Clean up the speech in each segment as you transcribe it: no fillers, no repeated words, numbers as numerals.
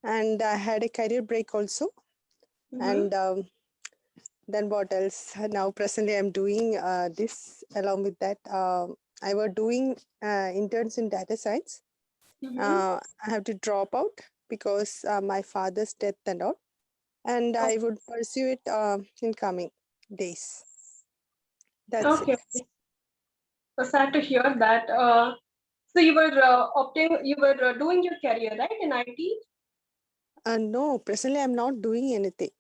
and I had a career break also. And then what else? Now presently I'm doing this. Along with that, I was doing interns in data science. I have to drop out because my father's death and all, and I would pursue it in coming days. That's it. Okay. So sad to hear that. So you were doing your career, right, in IT? No, presently I'm not doing anything.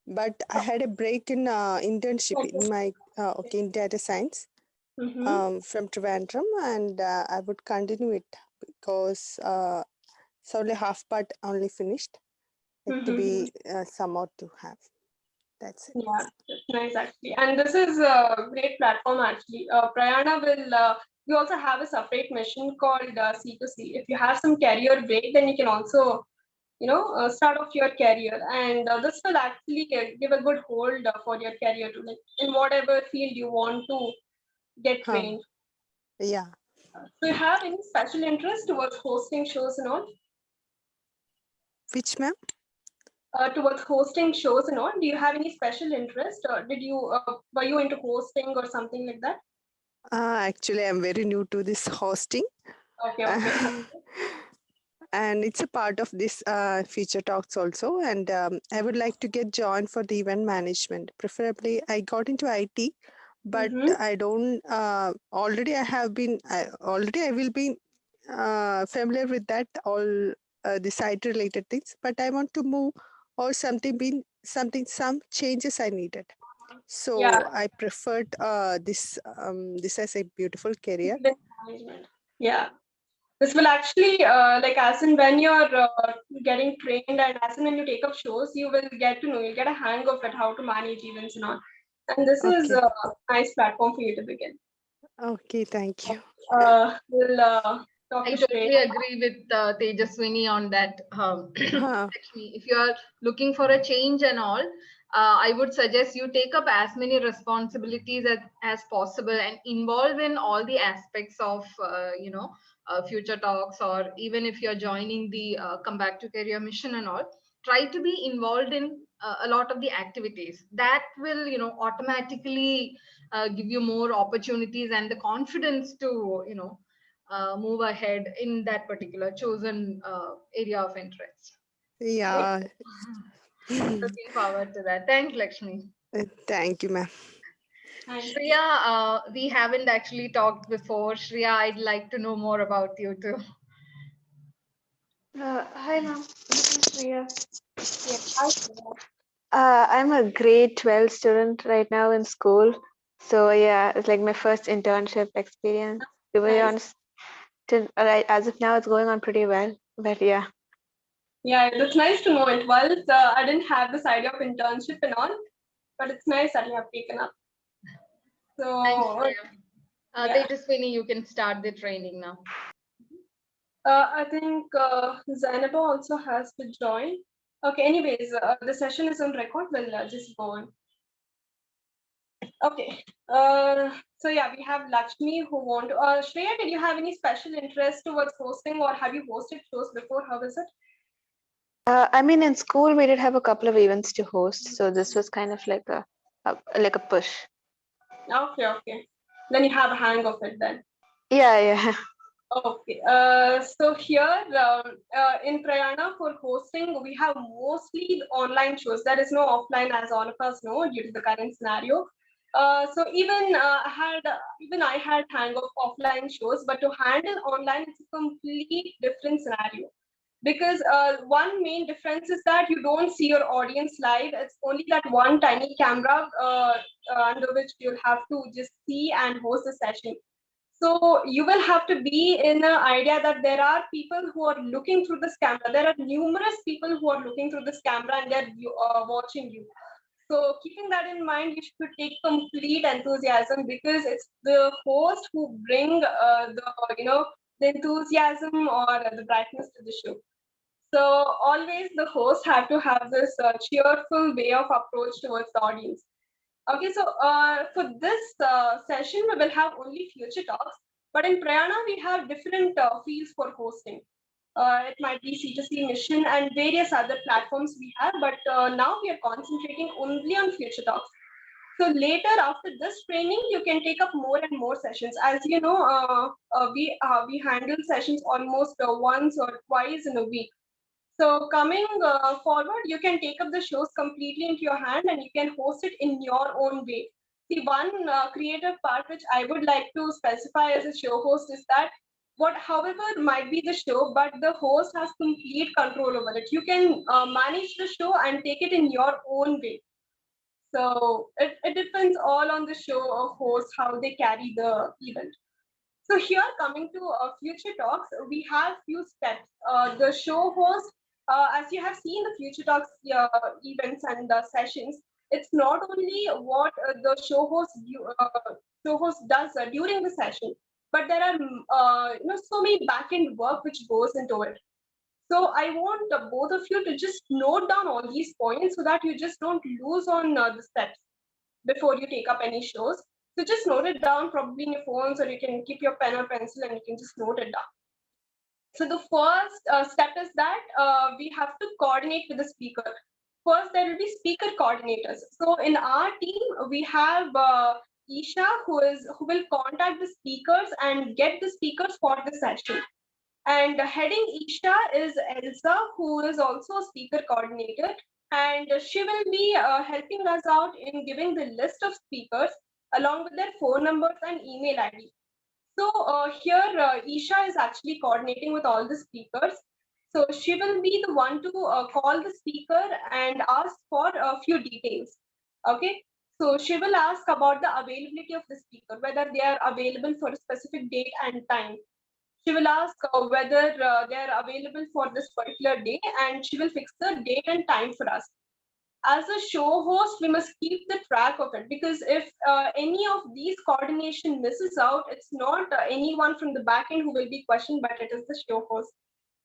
But I had a break in internship in my in data science from Trivandrum, and I would continue it because it's only half part only finished. Like to be somewhat to have. That's it. Yeah, that's nice actually. And this is a great platform actually. Prayaana will, you also have a separate mission called C2C. If you have some career break, then you can also, start off your career. And this will actually give a good hold for your career to, like, in whatever field you want to get trained. Yeah. So you have any special interest towards hosting shows and all? Which ma'am? Towards hosting shows and all, do you have any special interest, or were you into hosting or something like that? Actually, I'm very new to this hosting. Okay. And it's a part of this future talks also. And I would like to get joined for the event management. Preferably, I got into IT, but I don't. Already, I have been. Already, I will be familiar with that all the site related things. But I want to move or something. Being something, some changes I needed. Yeah, So I preferred this as a beautiful career. event management. Yeah, this will actually, like, as in when you're getting trained and as in when you take up shows, you will get to know, you'll get a hang of it, how to manage events and all. And this is Okay. a nice platform for you to begin. Okay. Thank you. We'll talk I to Shreya. totally agree with Tejaswini on that. Huh. Lakshmi, if you are looking for a change and all, I would suggest you take up as many responsibilities as possible and involve in all the aspects of, future talks, or even if you're joining the Come Back to Career mission and all, try to be involved in a lot of the activities. That will, automatically give you more opportunities and the confidence to, move ahead in that particular chosen area of interest. Yeah. Looking forward to that. Thanks, Lakshmi. Thank you, ma'am. Shreya, we haven't actually talked before. Shreya, I'd like to know more about you too. Hi, ma'am. This is Priya. Yeah, hi, Shreya. I'm a grade 12 student right now in school. So, yeah, it's like my first internship experience. To be Nice. honest, as of now, it's going on pretty well. But yeah. Yeah, it's nice to know it. Well, I didn't have this idea of internship and all, but it's nice that you have taken up. Thanks, So, Shreya. yeah, Tejaswini, you can start the training now. I think Zainaba also has to join. Okay, anyways, the session is on record. We'll just go on. Okay. So yeah, we have Lakshmi who want to. Shreya, did you have any special interest towards hosting, or have you hosted shows before? How is it? I mean, in school, we did have a couple of events to host. So, this was kind of like a push. Okay. Then you have a hang of it then. Yeah. Okay. So here in Prayaana for hosting, we have mostly online shows. There is no offline, as all of us know, due to the current scenario. So even I had hang of offline shows, but to handle online, it's a complete different scenario. Because one main difference is that you don't see your audience live. It's only that one tiny camera under which you'll have to just see and host the session. So you will have to be in an idea that there are people who are looking through this camera. There are numerous people who are looking through this camera and they're watching you. So keeping that in mind, you should take complete enthusiasm because it's the host who bring the enthusiasm or the brightness to the show. So always the host have to have this cheerful way of approach towards the audience. Okay, so for this session, we will have only future talks, but in Prayaana, we have different fields for hosting. It might be C2C Mission and various other platforms we have, but now we are concentrating only on Future Talks. So later, after this training, you can take up more and more sessions. As you know, we handle sessions almost once or twice in a week. So coming forward, you can take up the shows completely into your hand and you can host it in your own way. See, one creative part which I would like to specify as a show host is that however might be the show, but the host has complete control over it. You can manage the show and take it in your own way. So it depends all on the show or host, how they carry the event. So here, coming to future talks, we have few steps. The show host, as you have seen the future talks events and sessions, it's not only what the show host does during the session, but there are so many back end work which goes into it. So I want both of you to just note down all these points so that you just don't lose on the steps before you take up any shows. So just note it down probably in your phones, or you can keep your pen or pencil and you can just note it down. So the first step is that we have to coordinate with the speaker. First, there will be speaker coordinators. So in our team, we have Isha who will contact the speakers and get the speakers for the session. And heading Isha is Elsa, who is also a speaker coordinator, and she will be helping us out in giving the list of speakers along with their phone numbers and email ID. So here, Isha is actually coordinating with all the speakers. So she will be the one to call the speaker and ask for a few details. Okay. So she will ask about the availability of the speaker, whether they are available for a specific date and time. She will ask whether they are available for this particular day, and she will fix the date and time for us. As a show host, we must keep the track of it, because if any of these coordination misses out, it's not anyone from the back end who will be questioned, but it is the show host.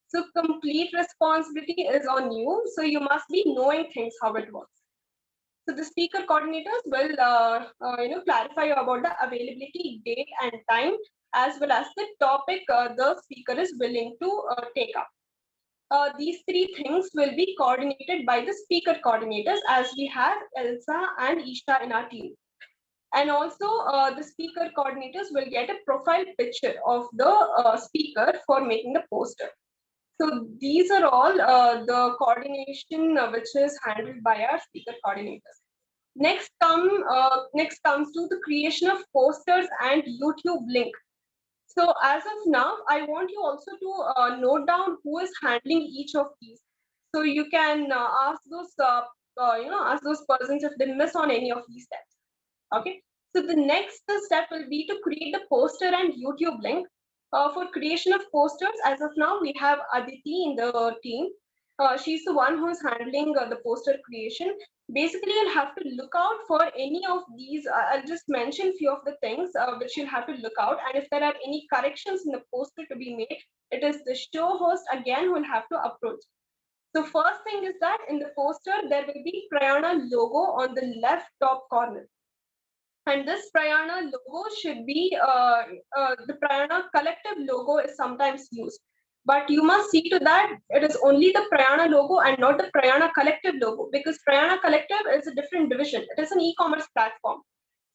So complete responsibility is on you. So you must be knowing things how it works. So the speaker coordinators will clarify about the availability, date, and time, as well as the topic the speaker is willing to take up. These three things will be coordinated by the speaker coordinators, as we have Elsa and Isha in our team. And also, the speaker coordinators will get a profile picture of the speaker for making the poster. So these are all the coordination which is handled by our speaker coordinators. Next comes to the creation of posters and YouTube link. So as of now, I want you also to note down who is handling each of these. So you can ask those persons if they miss on any of these steps. Okay. So the next step will be to create the poster and YouTube link. For creation of posters, as of now, we have Aditi in the team. She's the one who is handling the poster creation. Basically, you'll have to look out for any of these. I'll just mention few of the things which you'll have to look out. And if there are any corrections in the poster to be made, it is the show host again who will have to approach. So first thing is that in the poster, there will be Prayaana logo on the left top corner. And this Prayaana logo should be the Prayaana collective logo is sometimes used. But you must see to that it is only the Prayaana logo and not the Prayaana collective logo, because Prayaana collective is a different division. It is an e-commerce platform.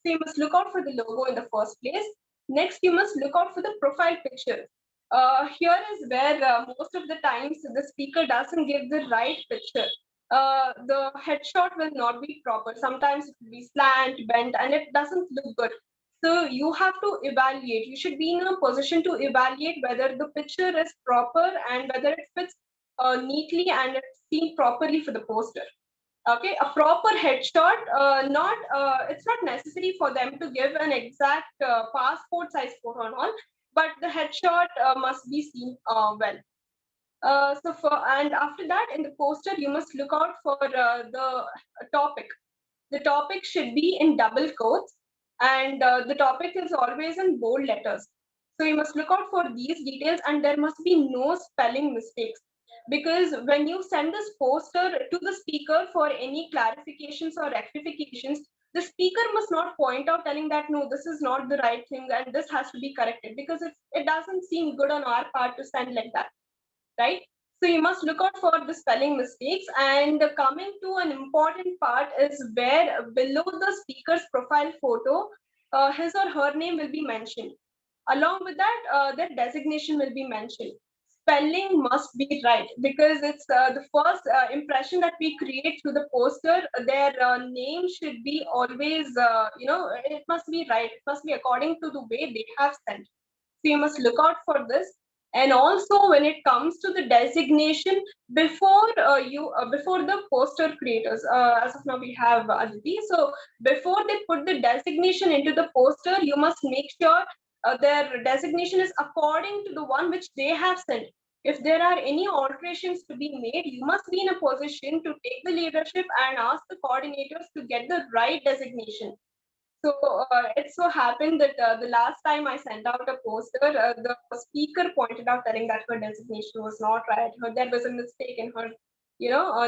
So you must look out for the logo in the first place. Next, you must look out for the profile picture. Here is where most of the times the speaker doesn't give the right picture. The headshot will not be proper. Sometimes it will be slant, bent, and it doesn't look good. So you have to evaluate. You should be in a position to evaluate whether the picture is proper and whether it fits neatly and it's seen properly for the poster. Okay, a proper headshot, not it's not necessary for them to give an exact passport size photo and all, but the headshot must be seen well. And after that, in the poster, you must look out for the topic. The topic should be in double quotes, and the topic is always in bold letters. So you must look out for these details, and there must be no spelling mistakes. Because when you send this poster to the speaker for any clarifications or rectifications, the speaker must not point out telling that no, this is not the right thing and this has to be corrected, because it doesn't seem good on our part to send like that. right? So you must look out for the spelling mistakes. And coming to an important part is where below the speaker's profile photo, his or her name will be mentioned. Along with that, their designation will be mentioned. Spelling must be right because it's the first impression that we create through the poster. Their name should be always, it must be right. It must be according to the way they have sent. So you must look out for this. And also, when it comes to the designation, before the poster creators, as of now we have Aditi. So before they put the designation into the poster, you must make sure their designation is according to the one which they have sent. If there are any alterations to be made, you must be in a position to take the leadership and ask the coordinators to get the right designation. So it so happened that the last time I sent out a poster, the speaker pointed out telling that her designation was not right. There was a mistake in her,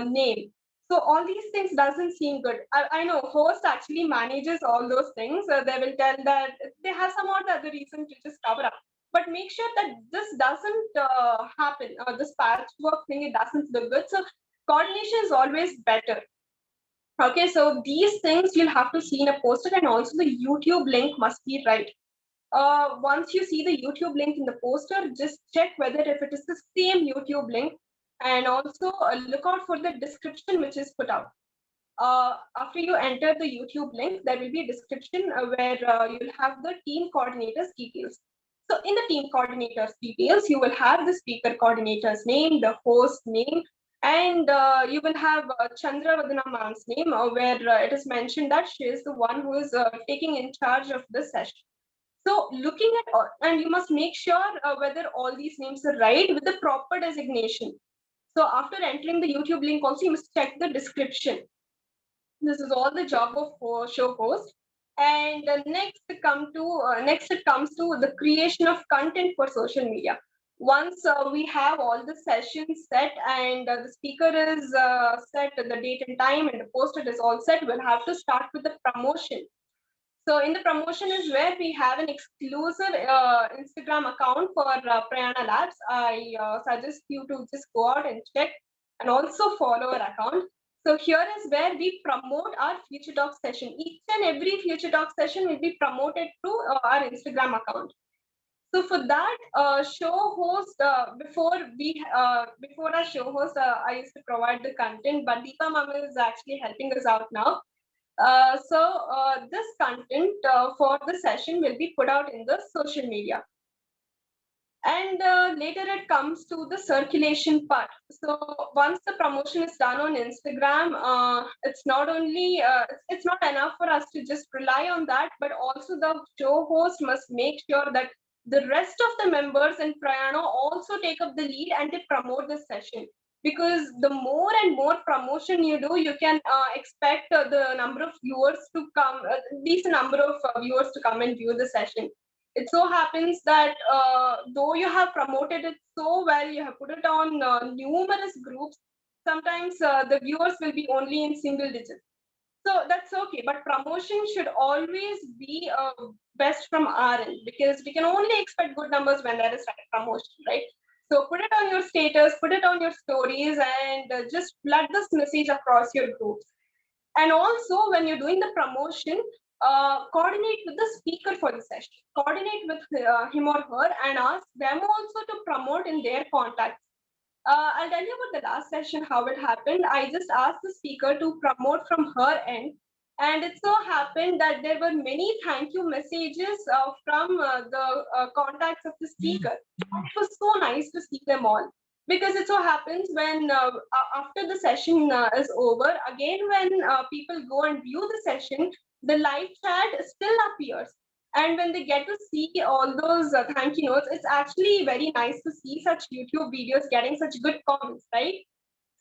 name. So all these things doesn't seem good. I know host actually manages all those things. They will tell that they have some or the other reason to just cover up. But make sure that this doesn't happen. This patchwork thing, it doesn't look good. So coordination is always better. Okay, so these things you'll have to see in a poster, and also the YouTube link must be right. Once you see the YouTube link in the poster, just check whether if it is the same YouTube link, and also look out for the description which is put out. After you enter the YouTube link, there will be a description where you'll have the team coordinators details. So in the team coordinators details, you will have the speaker coordinator's name, the host name, and you will have Chandra Vadana ma'am's name, where it is mentioned that she is the one who is taking in charge of the session. So looking at all, and you must make sure whether all these names are right with the proper designation. So after entering the YouTube link also, you must check the description. This is all the job of show host. And next it comes to the creation of content for social media. Once we have all the sessions set and the speaker is set, the date and time, and the poster is all set, we'll have to start with the promotion. So in the promotion is where we have an exclusive Instagram account for Prayaana Labs. I suggest you to just go out and check and also follow our account. So here is where we promote our Future Talk session. Each and every Future Talk session will be promoted through our Instagram account. So for that, show host before our show host, I used to provide the content, but Deepa Mama is actually helping us out now. This content for the session will be put out in the social media. And later it comes to the circulation part. So once the promotion is done on Instagram, it's not only it's not enough for us to just rely on that, but also the show host must make sure that the rest of the members in Prayaana also take up the lead and they promote the session. Because the more and more promotion you do, you can expect the number of viewers to come, decent number of viewers to come and view the session. It so happens that though you have promoted it so well, you have put it on numerous groups, sometimes the viewers will be only in single digits. So that's okay, but promotion should always be best from our end, because we can only expect good numbers when there is promotion, right? So put it on your status, put it on your stories, and just flood this message across your groups. And also, when you're doing the promotion, coordinate with the speaker for the session. Coordinate with him or her and ask them also to promote in their contacts. I'll tell you about the last session, how it happened. I just asked the speaker to promote from her end. And it so happened that there were many thank you messages from the contacts of the speaker. And it was so nice to see them all. Because it so happens when after the session is over, again when people go and view the session, the live chat still appears. And when they get to see all those thank you notes, it's actually very nice to see such YouTube videos getting such good comments, right?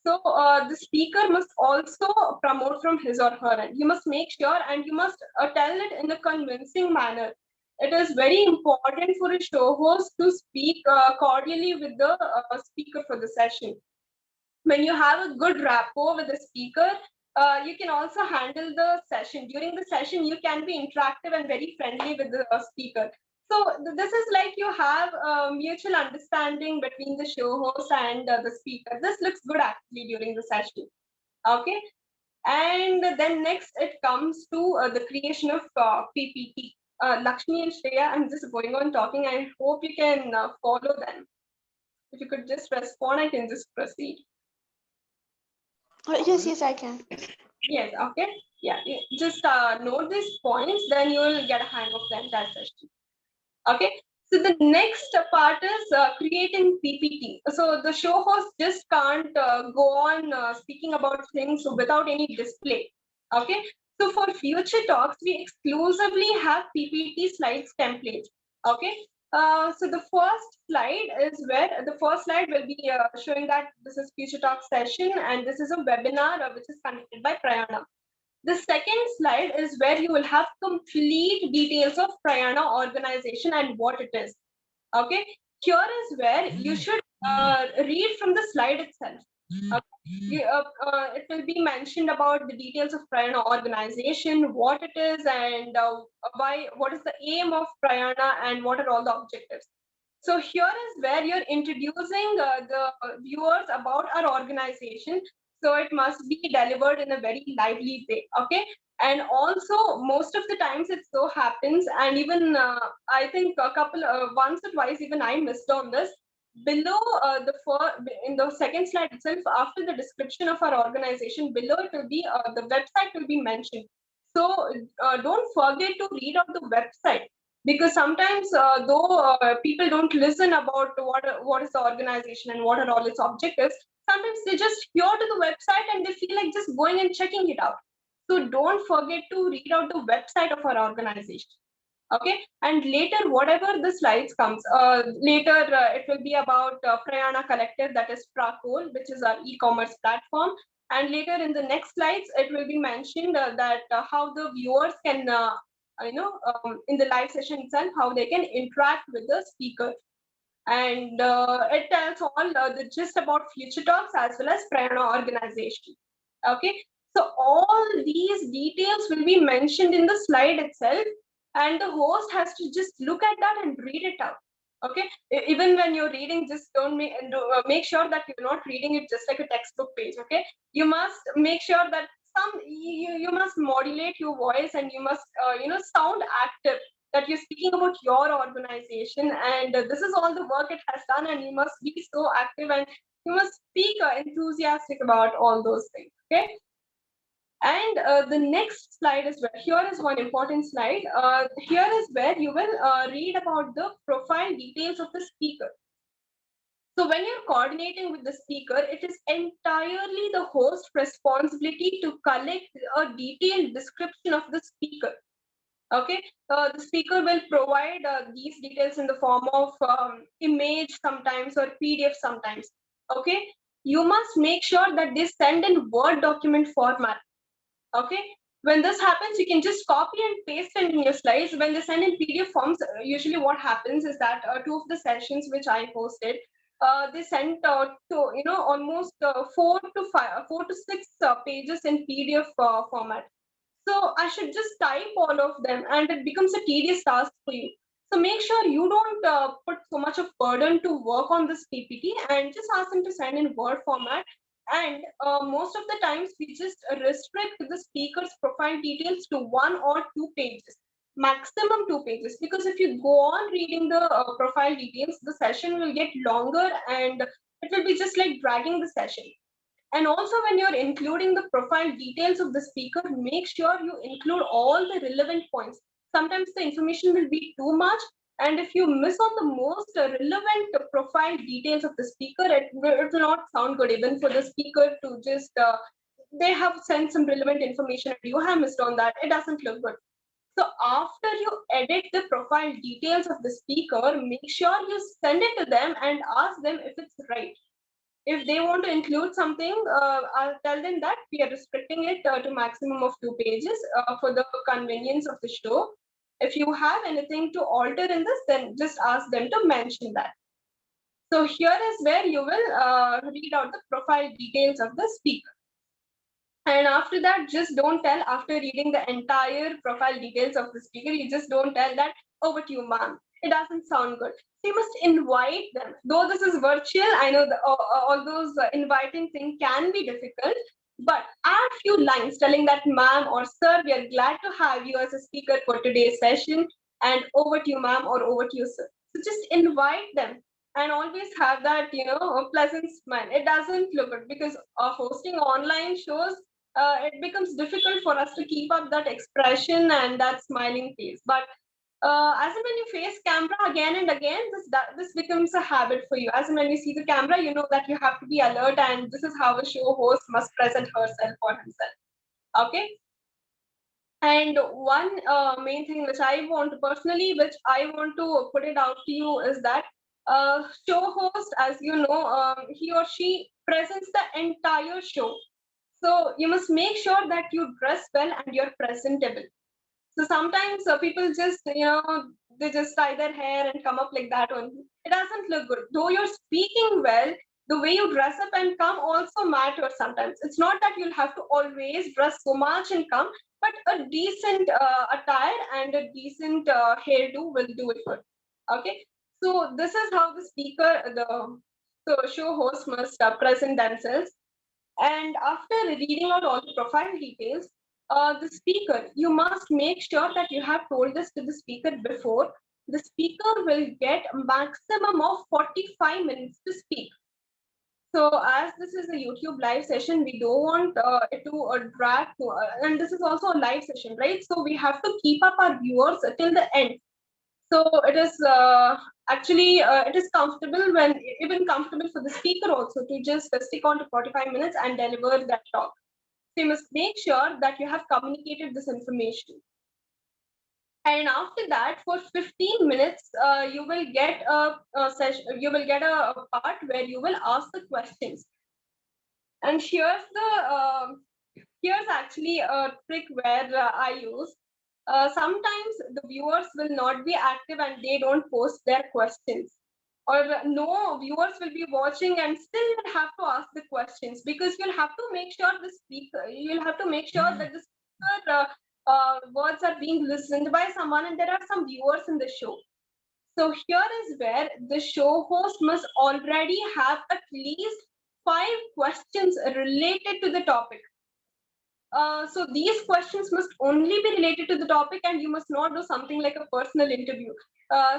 So the speaker must also promote from his or her end. You must make sure and you must tell it in a convincing manner. It is very important for a show host to speak cordially with the speaker for the session. When you have a good rapport with the speaker, you can also handle the session. During the session, you can be interactive and very friendly with the speaker. So this is like you have a mutual understanding between the show host and the speaker. This looks good actually during the session. Okay. And then next it comes to the creation of PPT. Lakshmi and Shreya, I'm just going on talking. I hope you can follow them. If you could just respond, I can just proceed. Yes, I can. Yes, okay. Yeah, just note these points, then you will get a hang of the entire session. Okay. So the next part is creating PPT. So the show host just can't go on speaking about things without any display. Okay. So for future talks, we exclusively have PPT slides templates. Okay. So the first slide is where the first slide will be showing that this is future talk session and this is a webinar which is conducted by Prayaana. The second slide is where you will have complete details of Prayaana organization and what it is. Okay, here is where you should read from the slide itself. It will be mentioned about the details of Prayaana organization, what it is, and what is the aim of Prayaana, and what are all the objectives. So here is where you're introducing the viewers about our organization. So it must be delivered in a very lively way. Okay. And also most of the times it so happens, and even I think a couple once or twice even I missed on this. Below in the second slide itself, after the description of our organization, below it will be the website will be mentioned. So don't forget to read out the website, because sometimes though people don't listen about what is the organization and what are all its objectives, sometimes they just hear to the website and they feel like just going and checking it out. So don't forget to read out the website of our organization. Okay. And later whatever the slides comes, later it will be about Prayaana Collective, that is Prakol, which is our e-commerce platform. And later in the next slides it will be mentioned that how the viewers can in the live session itself, how they can interact with the speaker. And it tells all the gist about future talks as well as Prayaana organization. Okay. So all these details will be mentioned in the slide itself, and the host has to just look at that and read it out. Okay. Even when you're reading, just don't make sure that you're not reading it just like a textbook page. Okay. You must make sure that you must modulate your voice, and you must sound active, that you're speaking about your organization, and this is all the work it has done, and you must be so active, and you must speak enthusiastic about all those things. Okay. And the next slide is where, here is one important slide. Here is where you will read about the profile details of the speaker. So when you're coordinating with the speaker, it is entirely the host responsibility to collect a detailed description of the speaker. Okay. The speaker will provide these details in the form of image sometimes, or PDF sometimes. Okay. You must make sure that they send in Word document format. Okay. When this happens, you can just copy and paste it in your slides. When they send in PDF forms, usually what happens is that two of the sessions which I hosted, they sent to almost 4 to 6 pages in PDF format. So I should just type all of them, and it becomes a tedious task for you. So make sure you don't put so much of burden to work on this PPT, and just ask them to send in Word format. And most of the times we just restrict the speaker's profile details to 1 or 2 pages, maximum 2 pages. Because if you go on reading the profile details, the session will get longer, and it will be just like dragging the session. And also, when you're including the profile details of the speaker, make sure you include all the relevant points. Sometimes the information will be too much, and if you miss on the most relevant profile details of the speaker, it will not sound good even for the speaker to just they have sent some relevant information and you have missed on that. It doesn't look good. So after you edit the profile details of the speaker, make sure you send it to them and ask them if it's right. If they want to include something, I'll tell them that we are restricting it to maximum of 2 pages for the convenience of the show. If you have anything to alter in this, then just ask them to mention that. So here is where you will read out the profile details of the speaker. And after that, just don't tell, after reading the entire profile details of the speaker, you just don't tell that, over to you, ma'am. it doesn't sound good. So you must invite them. Though this is virtual, I know all those inviting things can be difficult, but add few lines telling that, ma'am or sir, we are glad to have you as a speaker for today's session, and over to you, ma'am, or over to you, sir. So just invite them and always have that, a pleasant smile. It doesn't look good because hosting online shows, it becomes difficult for us to keep up that expression and that smiling face. But as and when you face camera again and again, this becomes a habit for you. As and when you see the camera, you know that you have to be alert, and this is how a show host must present herself or himself. Okay. And one main thing which I want to personally, which I want to put it out to you is that show host, as you know, he or she presents the entire show. So you must make sure that you dress well and you're presentable. So sometimes people just, they just tie their hair and come up like that only. It doesn't look good. Though you're speaking well, the way you dress up and come also matters sometimes. It's not that you'll have to always dress so much and come, but a decent attire and a decent hairdo will do it good. Okay. So this is how the show host must present themselves. And after reading out all the profile details, the speaker, you must make sure that you have told this to the speaker before. The speaker will get a maximum of 45 minutes to speak. So as this is a YouTube live session, we don't want it to drag, and this is also a live session, right? So we have to keep up our viewers till the end. So it is actually it is comfortable, when even comfortable for the speaker also, to just stick on to 45 minutes and deliver that talk. So you must make sure that you have communicated this information. And after that, for 15 minutes, you will get a session. You will get a part where you will ask the questions. And here's actually a trick where I use. Sometimes the viewers will not be active and they don't post their questions, or no viewers will be watching and still you'll have to ask the questions, because you'll have to make sure that the speaker words are being listened by someone, and there are some viewers in the show. So here is where the show host must already have at least 5 questions related to the topic. So these questions must only be related to the topic, and you must not do something like a personal interview.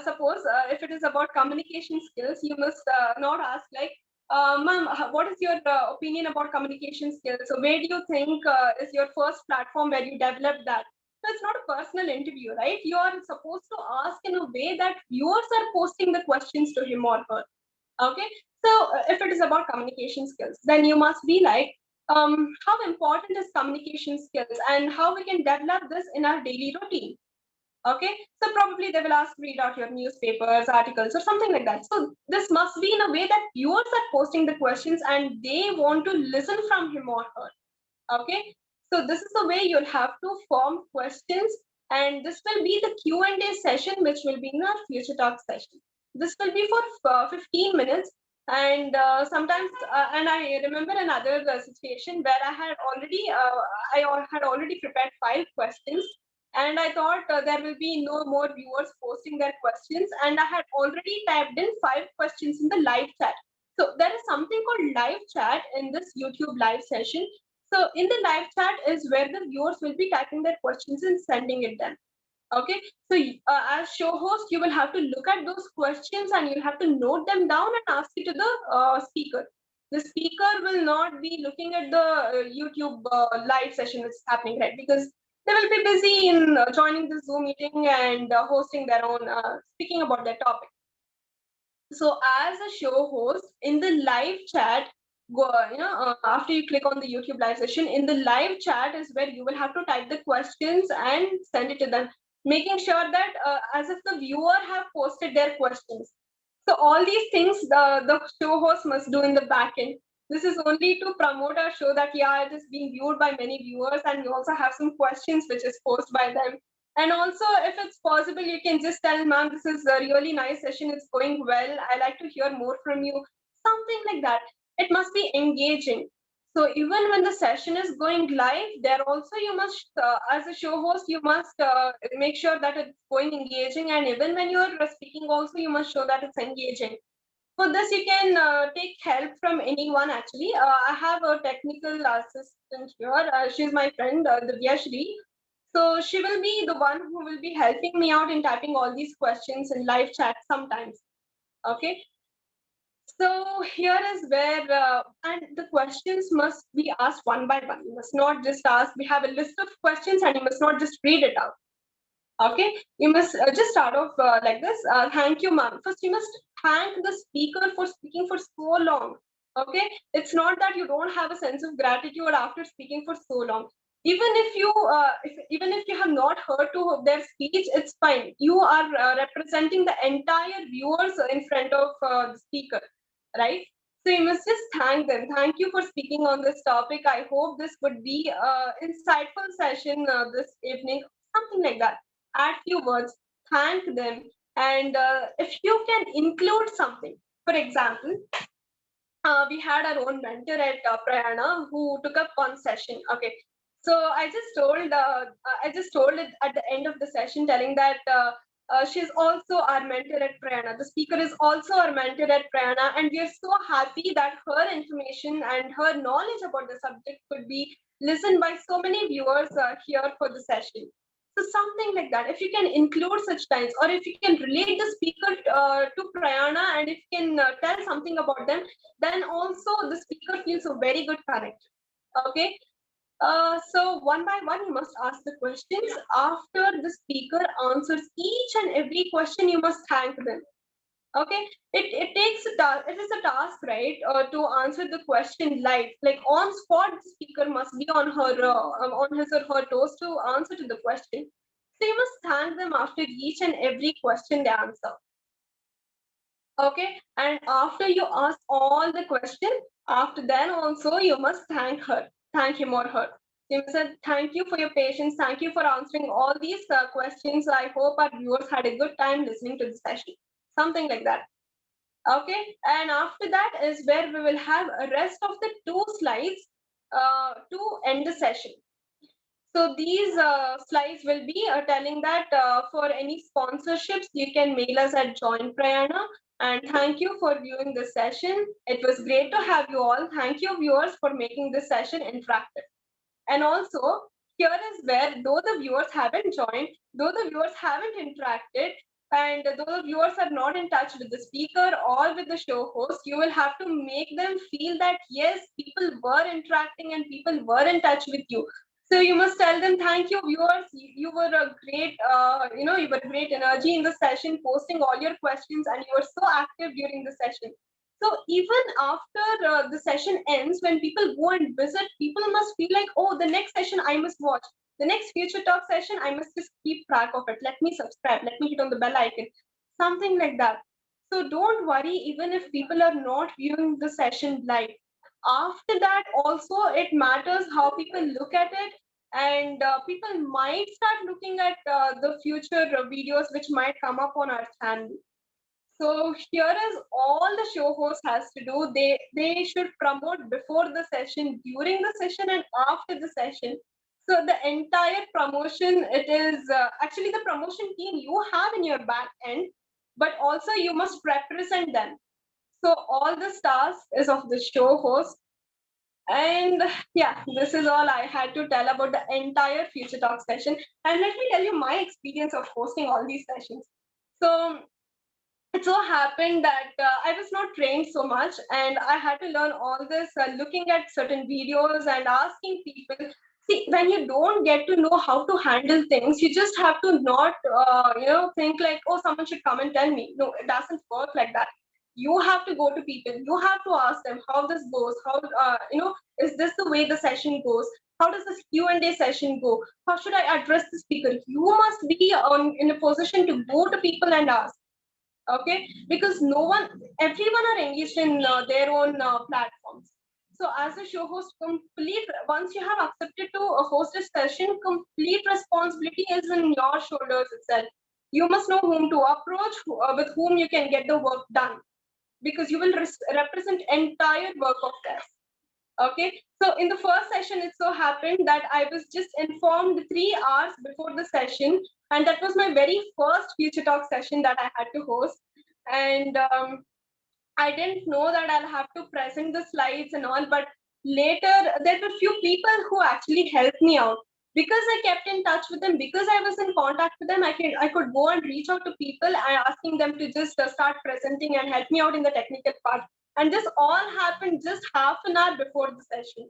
Suppose if it is about communication skills, you must not ask like, ma'am, what is your opinion about communication skills? So where do you think is your first platform where you develop that? So it's not a personal interview, right? You are supposed to ask in a way that viewers are posting the questions to him or her. Okay. So if it is about communication skills, then you must be like, how important is communication skills and how we can develop this in our daily routine. Okay, so probably they will ask, read out your newspapers, articles, or something like that. So this must be in a way that viewers are posting the questions and they want to listen from him or her. Okay, so this is the way you'll have to form questions, and this will be the Q&A session, which will be in our future talk session. This will be for 15 minutes. And sometimes, and I remember another situation where I had already prepared 5 questions, and I thought there will be no more viewers posting their questions, and I had already typed in 5 questions in the live chat. So there is something called live chat in this YouTube live session. So in the live chat is where the viewers will be typing their questions and sending it then. Okay, so as show host, you will have to look at those questions and you'll have to note them down and ask it to the speaker. The speaker will not be looking at the YouTube live session that's happening, right? Because they will be busy in joining the Zoom meeting and hosting their own, speaking about their topic. So as a show host in the live chat, after you click on the YouTube live session, in the live chat is where you will have to type the questions and send it to them, making sure that as if the viewer have posted their questions. So all these things the show host must do in the back end. This is only to promote our show that, yeah, it is being viewed by many viewers, and you also have some questions which is posed by them. And also, if it's possible, you can just tell, ma'am, this is a really nice session. It's going well. I like to hear more from you. Something like that. It must be engaging. So even when the session is going live, there also you must, as a show host, you must make sure that it's going engaging. And even when you're speaking also, you must show that it's engaging. For this, you can take help from anyone actually. I have a technical assistant here. She's my friend, Divyashri. So she will be the one who will be helping me out in typing all these questions in live chat sometimes. Okay. So here is where, and the questions must be asked one by one. You must not just ask, we have a list of questions and you must not just read it out. Okay, you must just start off like this. Thank you, ma'am. First, you must thank the speaker for speaking for so long. Okay, it's not that you don't have a sense of gratitude after speaking for so long. Even if you have not heard to their speech, it's fine. You are representing the entire viewers in front of the speaker, right? So you must just thank them. Thank you for speaking on this topic. I hope this would be an insightful session this evening, something like that. Add few words, thank them, and if you can include something. For example, we had our own mentor at Prayaana who took up one session. Okay, so I just told it at the end of the session, telling that she's also our mentor at Prayaana. The speaker is also our mentor at Prayaana, and we are so happy that her information and her knowledge about the subject could be listened by so many viewers here for the session. So something like that. If you can include such lines, or if you can relate the speaker to Prayaana, and if you can tell something about them, then also the speaker feels a very good connect. Okay. So one by one, you must ask the questions. After the speaker answers each and every question, you must thank them. Okay, it takes a task. It is a task, right, to answer the question live, like on spot. The speaker must be on on his or her toes to answer to the question. So you must thank them after each and every question they answer. Okay, and after you ask all the question, after then also you must thank him or her. You said thank you for your patience, thank you for answering all these questions. I hope our viewers had a good time listening to the session, something like that. Okay, and after that is where we will have a rest of the two slides to end the session. So these slides will be telling that for any sponsorships, you can mail us at Join Prayaana. And thank you for viewing this session. It was great to have you all. Thank you, viewers, for making this session interactive. And also, here is where, though the viewers haven't joined, though the viewers haven't interacted, and though the viewers are not in touch with the speaker or with the show host, you will have to make them feel that yes, people were interacting and people were in touch with you. So you must tell them, thank you, viewers. You were a great, you were great energy in the session, posting all your questions, and you were so active during the session. So even after the session ends, when people go and visit, people must feel like, oh, the next session I must watch. The next Future Talk session, I must just keep track of it. Let me subscribe. Let me hit on the bell icon. Something like that. So don't worry, even if people are not viewing the session live. After that, also, it matters how people look at it. And people might start looking at the future videos which might come up on our channel. So here is all the show host has to do. They should promote before the session, during the session, and after the session. So the entire promotion, it is actually the promotion team you have in your back end, but also you must represent them. So all the task is of the show host. And yeah, this is all I had to tell about the entire Future Talk session. And let me tell you my experience of hosting all these sessions. So it so happened that I was not trained so much, and I had to learn all this looking at certain videos and asking people. See, when you don't get to know how to handle things, you just have to not, think like, oh, someone should come and tell me. No, it doesn't work like that. You have to go to people. You have to ask them how this goes. Is this the way the session goes? How does this Q&A session go? How should I address the speaker? You must be in a position to go to people and ask. Okay, because everyone are engaged in their own platforms. So as a show host, complete once you have accepted to host a session, complete responsibility is in your shoulders itself. You must know whom to approach, with whom you can get the work done, because you will represent entire work of theirs. Okay, so in the first session, it so happened that I was just informed 3 hours before the session, and that was my very first Future Talk session that I had to host. And I didn't know that I'll have to present the slides and all, but later there were few people who actually helped me out because I kept in touch with them, because I was in contact with them. I could go and reach out to people and asking them to just start presenting and help me out in the technical part. And this all happened just half an hour before the session.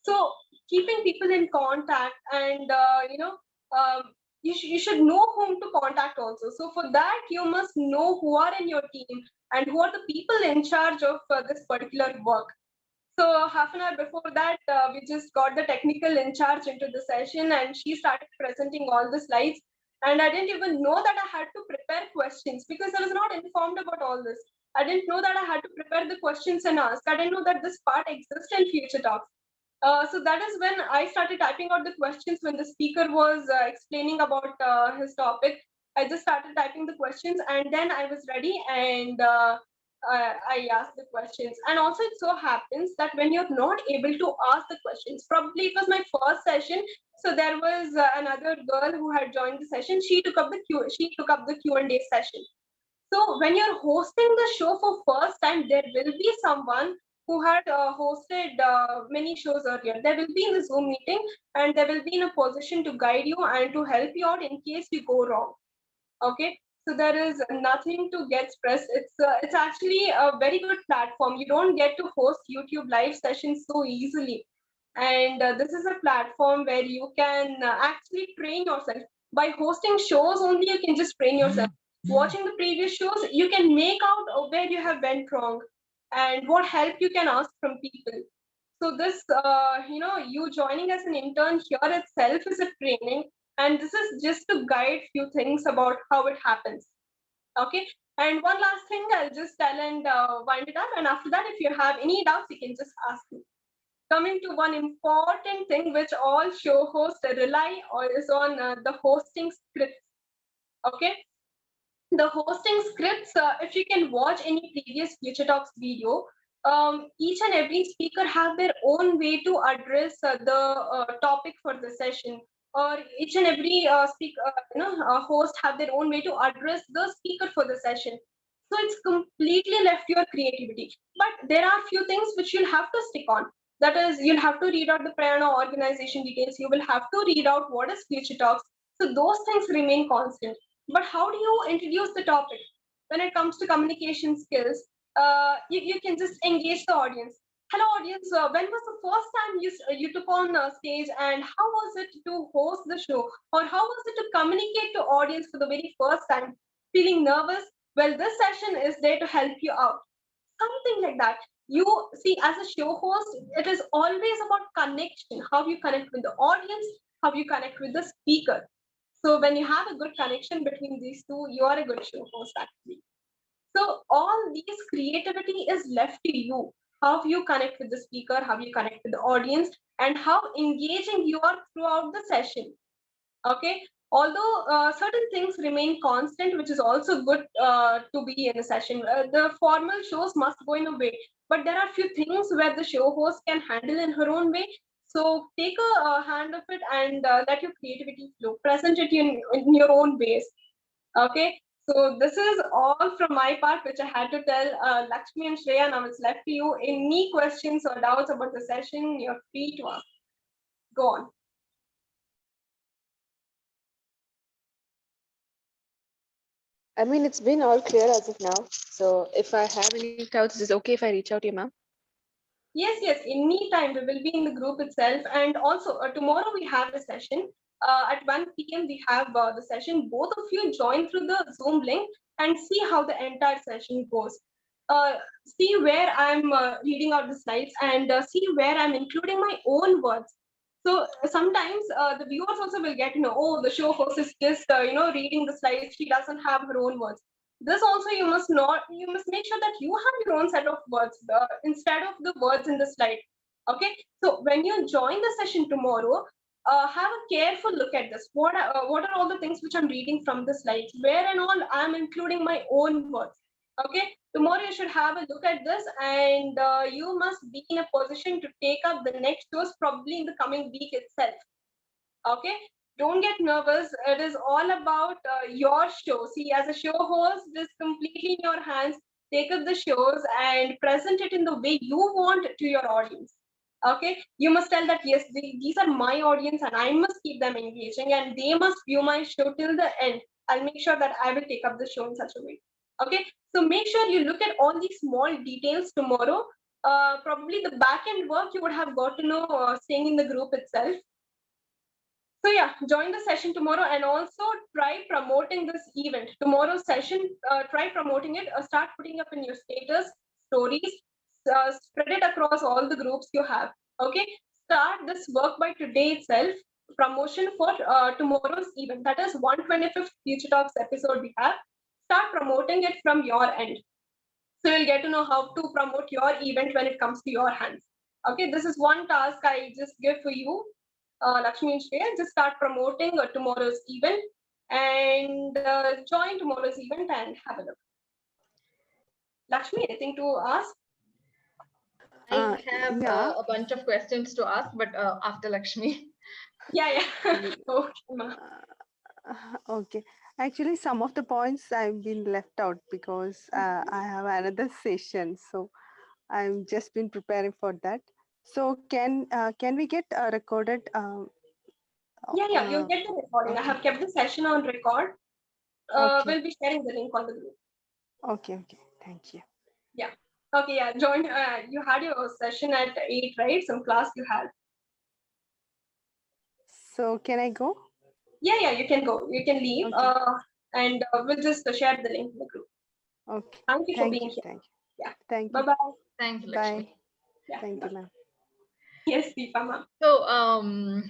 So keeping people in contact, and you should know whom to contact also. So for that, you must know who are in your team and who are the people in charge of this particular work. So half an hour before that, we just got the technical in charge into the session, and she started presenting all the slides. And I didn't even know that I had to prepare questions because I was not informed about all this. I didn't know that I had to prepare the questions and ask. I didn't know that this part exists in Future Talks. So that is when I started typing out the questions when the speaker was explaining about his topic. I just started typing the questions, and then I was ready, and I asked the questions. And also, it so happens that when you're not able to ask the questions, probably it was my first session, so there was another girl who had joined the session. She took up the Q&A session. So when you're hosting the show for first time, there will be someone who had hosted many shows earlier. They will be in the Zoom meeting, and they will be in a position to guide you and to help you out in case you go wrong. Okay, so there is nothing to get stressed. It's actually a very good platform. You don't get to host YouTube live sessions so easily, and this is a platform where you can actually train yourself. By hosting shows only, you can just train yourself. Watching the previous shows, you can make out where you have went wrong and what help you can ask from people. So this, you joining as an intern here itself is a training, and this is just to guide few things about how it happens. Okay. And one last thing, I'll just tell and wind it up. And after that, if you have any doubts, you can just ask me. Coming to one important thing which all show hosts rely on is on the hosting scripts. Okay, the hosting scripts, if you can watch any previous Future Talks video, each and every speaker have their own way to address the topic for the session, or each and every host have their own way to address the speaker for the session. So it's completely left to your creativity. But there are few things which you'll have to stick on. That is, you'll have to read out the Prayaana organization details. You will have to read out what is Future Talks. So those things remain constant. But how do you introduce the topic? When it comes to communication skills, you can just engage the audience. Hello, audience. When was the first time you took on stage, and how was it to host the show, or how was it to communicate to audience for the very first time? Feeling nervous? Well, this session is there to help you out. Something like that. You see, as a show host, it is always about connection. How you connect with the audience, how you connect with the speaker. So when you have a good connection between these two, you are a good show host actually. So all these creativity is left to you. How you connect with the speaker, how you connect with the audience, and how engaging you are throughout the session. Okay, although certain things remain constant, which is also good to be in a session. The formal shows must go in a way, but there are few things where the show host can handle in her own way. So take a hand of it, and let your creativity flow. Present it in your own ways. Okay, so this is all from my part, which I had to tell. Lakshmi and Shreya, now it's left to you. Any questions or doubts about the session, you're free to ask. Go on. I mean, it's been all clear as of now. So if I have any doubts, is it okay if I reach out to you, ma'am? Yes, yes. Anytime we will be in the group itself, and also tomorrow we have a session at 1 p.m. We have the session. Both of you join through the Zoom link and see how the entire session goes. See where I'm reading out the slides, and see where I'm including my own words. So sometimes the viewers also will get to know, oh, the show host is just reading the slides. She doesn't have her own words. This also you must make sure that you have your own set of words instead of the words in the slide. Okay, so when you join the session tomorrow, have a careful look at this. What are all the things which I'm reading from the slides? Where and all I'm including my own words. Okay, Tomorrow you should have a look at this, and you must be in a position to take up the next shows probably in the coming week itself. Okay, don't get nervous. It is all about your show. See, as a show host, it is completely in your hands. Take up the shows and present it in the way you want to your audience. Okay, you must tell that yes, these are my audience and I must keep them engaging and they must view my show till the end. I'll make sure that I will take up the show in such a way. Okay, so make sure you look at all these small details tomorrow. Probably the back end work you would have got to know staying in the group itself. So yeah, join the session tomorrow and also try promoting this event. Tomorrow's session, try promoting it. Start putting up in your status, stories, spread it across all the groups you have. Okay, start this work by today itself. Promotion for tomorrow's event. That is 125th Future Talks episode we have. Start promoting it from your end. So you'll get to know how to promote your event when it comes to your hands. Okay, this is one task I just give for you, Lakshmi and Shreya. Just start promoting tomorrow's event and join tomorrow's event and have a look. Lakshmi, anything to ask? I have Yeah. a bunch of questions to ask, but after Lakshmi. Yeah. Okay, ma. Okay. Actually, some of the points I've been left out because I have another session. So I'm just been preparing for that. So can we get recorded? Yeah, you'll get the recording. I Okay. have kept the session on record. Okay. We'll be sharing the link on the group. Okay. Okay. Thank you. Yeah. Okay, yeah. Join. You had your session at 8, right? Some class you had. So can I go? Yeah, you can go. You can leave. Okay. And we'll just share the link in the group. Okay. Thank you for Thank being you. here. Thank you. Yeah. Thank Bye you. bye. Thanks, Bye. Lakshmi. Yeah. Thank you, ma'am. Yes, Deepa ma'am. So I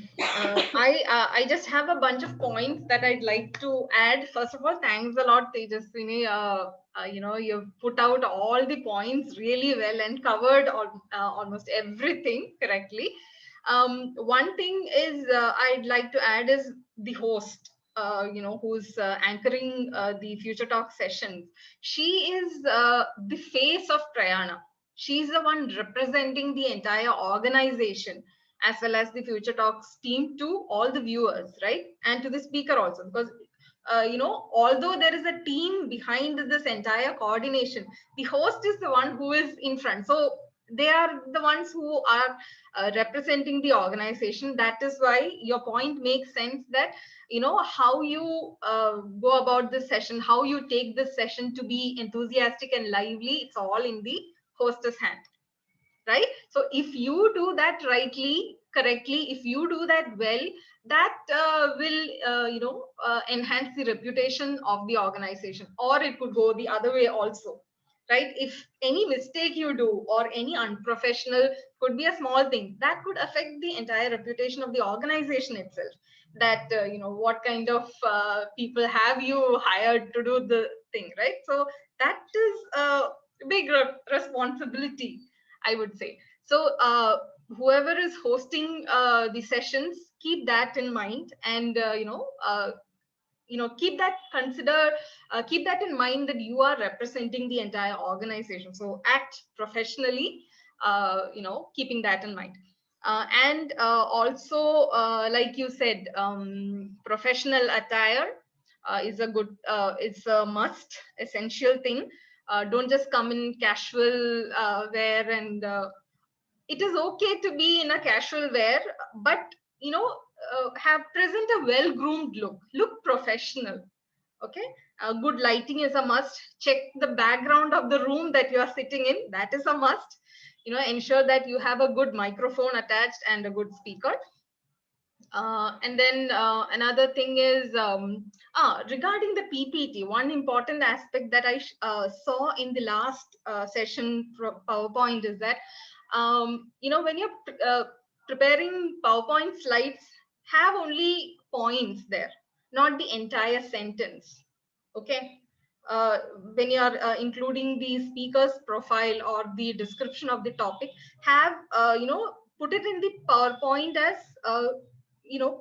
just have a bunch of points that I'd like to add. First of all, thanks a lot, Tejaswini. You've put out all the points really well and covered almost everything correctly. One thing is I'd like to add is the host. Who's anchoring the Future Talk sessions. She is the face of Prayaana. She's the one representing the entire organization as well as the Future Talks team to all the viewers, right? And to the speaker also, because although there is a team behind this entire coordination, the host is the one who is in front. So they are the ones who are representing the organization. That is why your point makes sense, that how you go about this session, how you take this session to be enthusiastic and lively, it's all in the hostess hand, right? So if you do that correctly, if you do that well, that will enhance the reputation of the organization. Or it could go the other way also, right? If any mistake you do or any unprofessional, could be a small thing, that could affect the entire reputation of the organization itself, that what kind of people have you hired to do the thing, right? So that is a big responsibility, I would say. So whoever is hosting the sessions, keep that in mind, and keep that in mind, that you are representing the entire organization. So act professionally, keeping that in mind. And also, like you said, professional attire is a must, essential thing. Don't just come in casual wear, and it is okay to be in a casual wear, but have present a well groomed look professional. Okay, good lighting is a must. Check the background of the room that you are sitting in, that is a must. Ensure that you have a good microphone attached and a good speaker. And then another thing is regarding the PPT, one important aspect that I saw in the last session PowerPoint is that when you're preparing PowerPoint slides, have only points there, not the entire sentence. Okay. Uh, when you are including the speaker's profile or the description of the topic, have put it in the PowerPoint as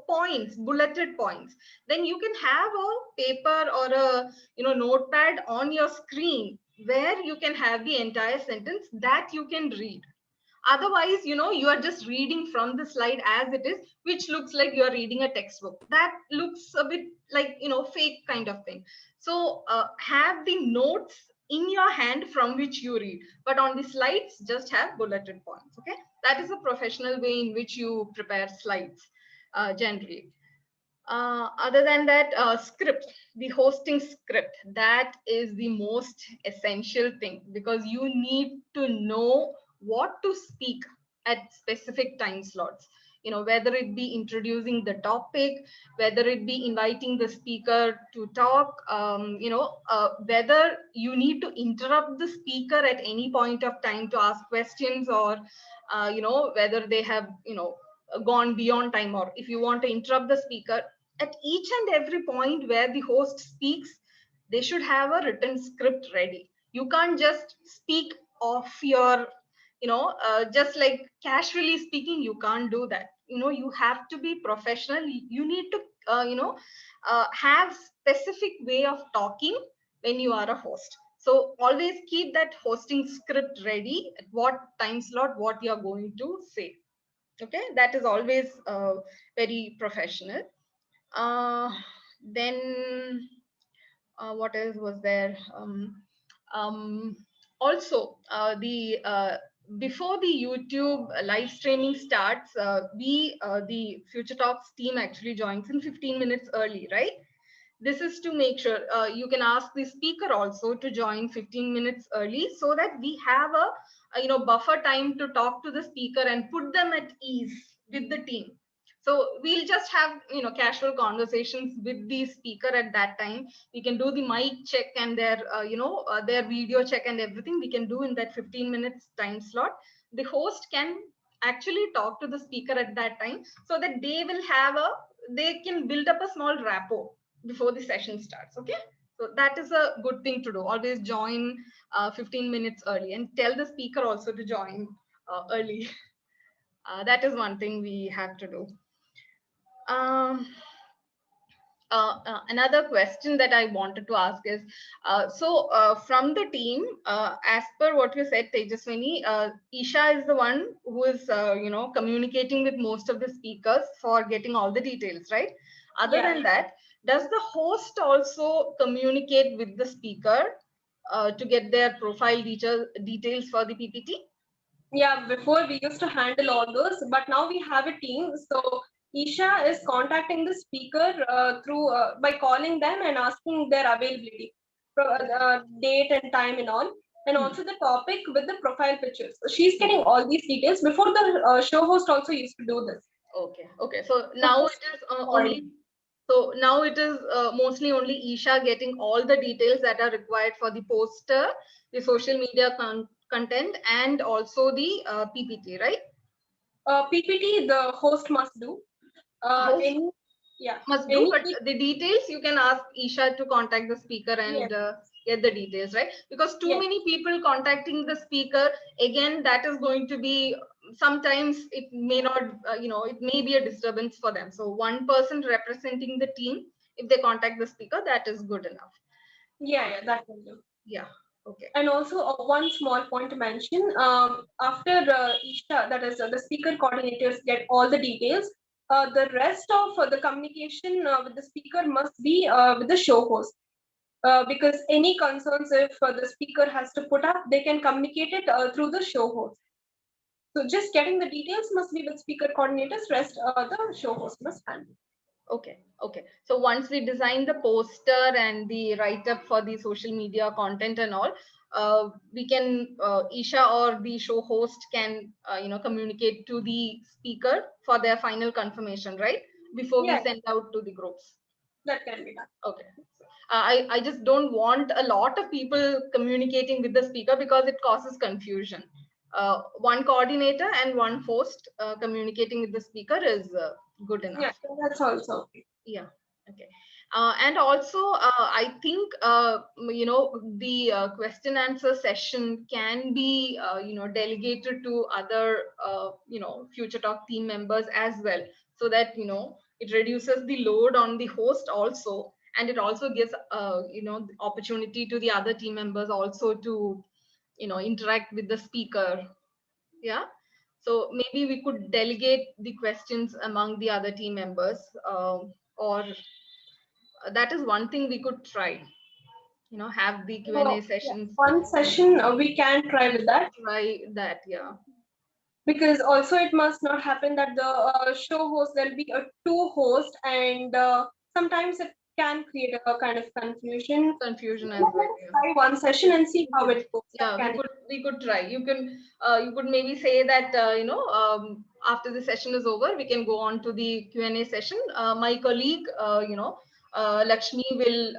points, bulleted points. Then you can have a paper or a notepad on your screen where you can have the entire sentence that you can read. Otherwise, you are just reading from the slide as it is, which looks like you are reading a textbook. That looks a bit like, fake kind of thing. So have the notes in your hand from which you read, but on the slides just have bulleted points. Okay, that is a professional way in which you prepare slides generally. Other than that, script, the hosting script, that is the most essential thing, because you need to know what to speak at specific time slots. Whether it be introducing the topic, whether it be inviting the speaker to talk, whether you need to interrupt the speaker at any point of time to ask questions, or whether they have gone beyond time, or if you want to interrupt the speaker at each and every point where the host speaks, they should have a written script ready. You can't just speak off your, just like casually speaking. You can't do that. You have to be professional. You need to, have specific way of talking when you are a host. So always keep that hosting script ready at what time slot, what you're going to say. Okay, that is always very professional. Then what else was there? Um, Also, the before the YouTube live streaming starts, the Future Talks team actually joins in 15 minutes early, right? This is to make sure you can ask the speaker also to join 15 minutes early, so that we have a buffer time to talk to the speaker and put them at ease with the team. So we'll just have casual conversations with the speaker at that time. We can do the mic check and their video check and everything we can do in that 15 minutes time slot. The host can actually talk to the speaker at that time, so that they can build up a small rapport before the session starts. Okay, so that is a good thing to do. Always join 15 minutes early, and tell the speaker also to join early. That is one thing we have to do. um, Another question that I wanted to ask is, from the team, as per what you said, Tejaswini, Isha is the one who is, communicating with most of the speakers for getting all the details, right? Other than that, does the host also communicate with the speaker to get their profile details for the PPT? Yeah, before we used to handle all those, but now we have a team. So Isha is contacting the speaker through by calling them and asking their availability, date and time and all, and also the topic with the profile pictures. So she's getting all these details before the show host also used to do this. Okay. So now it is only. So now it is mostly only Isha getting all the details that are required for the poster, the social media content, and also the PPT, right? PPT the host must do. Host Any yeah must do, any but the details you can ask Isha to contact the speaker and yes. get the details, right? Because too Yes. many people contacting the speaker, again, that is going to be, sometimes it may not, it may be a disturbance for them. So one person representing the team, if they contact the speaker, that is good enough. Yeah, that will do. Yeah. Okay. And also one small point to mention, after Isha, that is the speaker coordinators get all the details, the rest of the communication with the speaker must be with the show host. Because any concerns if the speaker has to put up, they can communicate it through the show host. So just getting the details must be with speaker coordinators, rest the show host must handle. Okay. So once we design the poster and the write-up for the social media content and all, we can, Isha or the show host can, communicate to the speaker for their final confirmation, right? Before we send out to the groups. That can be done. Okay. I just don't want a lot of people communicating with the speaker, because it causes confusion. One coordinator and one host communicating with the speaker is good enough. Yeah, that's also okay. Yeah. Okay. And also, I think, the question answer session can be, delegated to other, Future Talk team members as well, so that, it reduces the load on the host also, and it also gives the opportunity to the other team members also to interact with the speaker. Yeah, so maybe we could delegate the questions among the other team members, or that is one thing we could try, have the Q&A So, sessions. one session we can try with that. Try that, yeah. Because also it must not happen that the show host, there'll be two hosts, and sometimes it can create a kind of confusion. Confusion as Let's well. Yeah. try one session and see how it goes. Yeah, we could try. You could maybe say that after the session is over, we can go on to the Q&A session. My colleague, Lakshmi will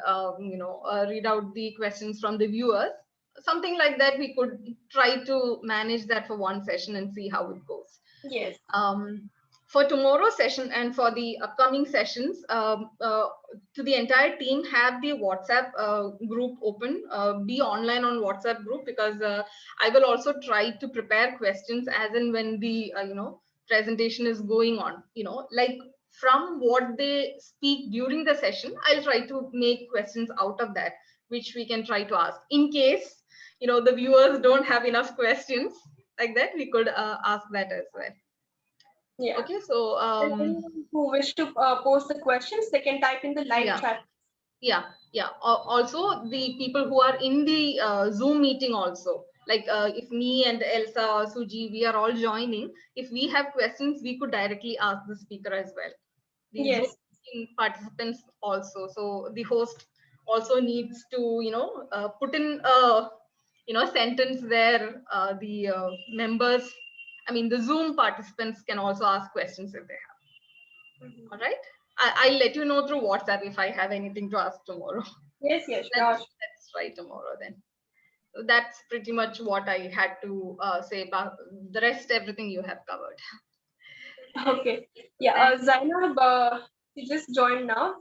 read out the questions from the viewers. Something like that. We could try to manage that for one session and see how it goes. Yes. For tomorrow's session and for the upcoming sessions, to the entire team, have the WhatsApp group open, be online on WhatsApp group, because I will also try to prepare questions as in when the presentation is going on, like from what they speak during the session, I'll try to make questions out of that, which we can try to ask. In case the viewers don't have enough questions like that, we could ask that as well. Yeah. Okay, so anyone who wish to post the questions, they can type in the live chat. Yeah. Also, the people who are in the Zoom meeting also, like if me and Elsa or Suji, we are all joining. If we have questions, we could directly ask the speaker as well. The Yes. Zoom meeting participants also. So the host also needs to put in a sentence there. The members, the Zoom participants can also ask questions if they have. All right. I'll let you know through WhatsApp if I have anything to ask tomorrow. Yes, sure. Let's try tomorrow then. So that's pretty much what I had to say about the rest. Everything you have covered. Okay. Yeah. Zainab, she just joined now.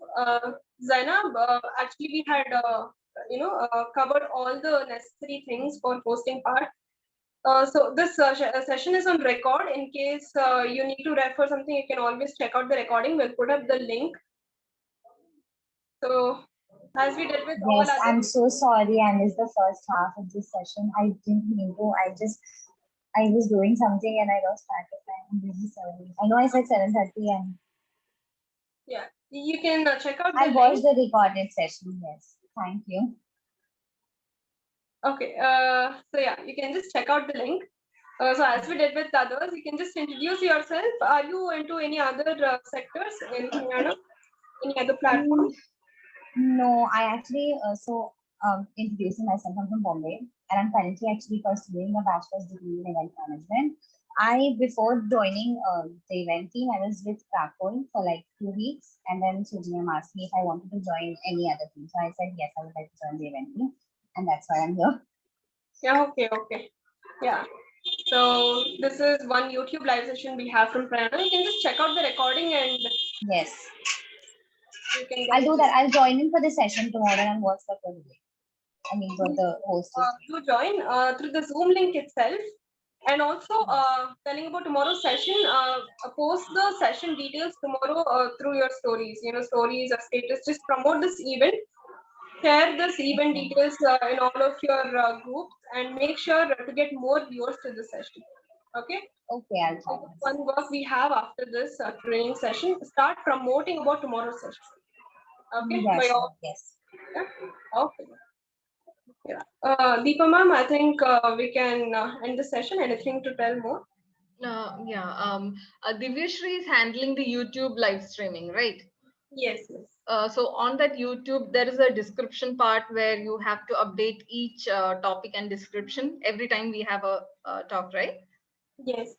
Zainab, actually, we had covered all the necessary things for hosting part. So this session is on record. In case you need to refer something, you can always check out the recording. We'll put up the link. So as we did with all Yes, I'm so sorry. I missed the first half of this session. I didn't mean to. I was doing something and I lost track of time. I'm really sorry. I know I said 7:30 and yeah, you can check out. I watched the recorded session. Yes, thank you. Okay. So yeah, you can just check out the link. So as we did with the others, you can just introduce yourself. Are you into any other sectors in Prayaana? Any other platforms? No, I actually introducing myself. I'm from Bombay, and I'm currently actually pursuing a bachelor's degree in event management. Before joining the event team, I was with Krakow for like 2 weeks, and then Sujinam asked me if I wanted to join any other team. So I said yes, I would like to join the event team, and that's why I'm here. Yeah. Okay. Yeah. So this is one YouTube live session we have from Prayaana. You can just check out the recording and yes, you can. I'll do that. I'll join in for the session tomorrow and watch the video. I mean, what the host is. You join through the Zoom link itself. And also telling about tomorrow's session, post the session details tomorrow through your stories, stories or status. Just promote this event, share this event details in all of your groups, and make sure to get more viewers to the session. Okay? Okay, I'll try. One work we have after this training session, start promoting about tomorrow's session. Okay? Yes, yes. Yeah? Okay. Yeah. Deepa ma'am, I think we can end the session. Anything to tell more? Divyashri is handling the YouTube live streaming, right? Yes. So on that YouTube, there is a description part where you have to update each topic and description every time we have a talk, right? Yes.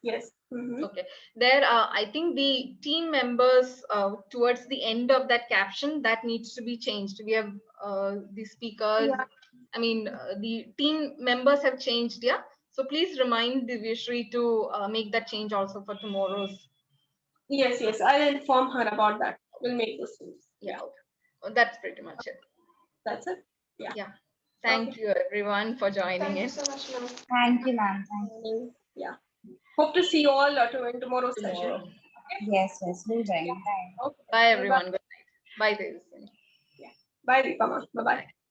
Mm-hmm. Okay. There, I think the team members towards the end of that caption, that needs to be changed. We have the speakers. Yeah. The team members have changed. Yeah. So please remind Divyashri to make that change also for tomorrow's. Yes. I'll inform her about that. We'll make those changes. Yeah. Okay. That's pretty much it. That's it. Yeah. Thank you everyone for joining in. Thank you so much, ma'am. Thank you, ma'am. Thank you. Yeah. Hope to see you all in tomorrow's session. Okay? Yes, we'll join. Bye. Okay. Bye everyone. Good night. Bye, Tejaswini. Yeah. Bye, Deepa. Bye-bye.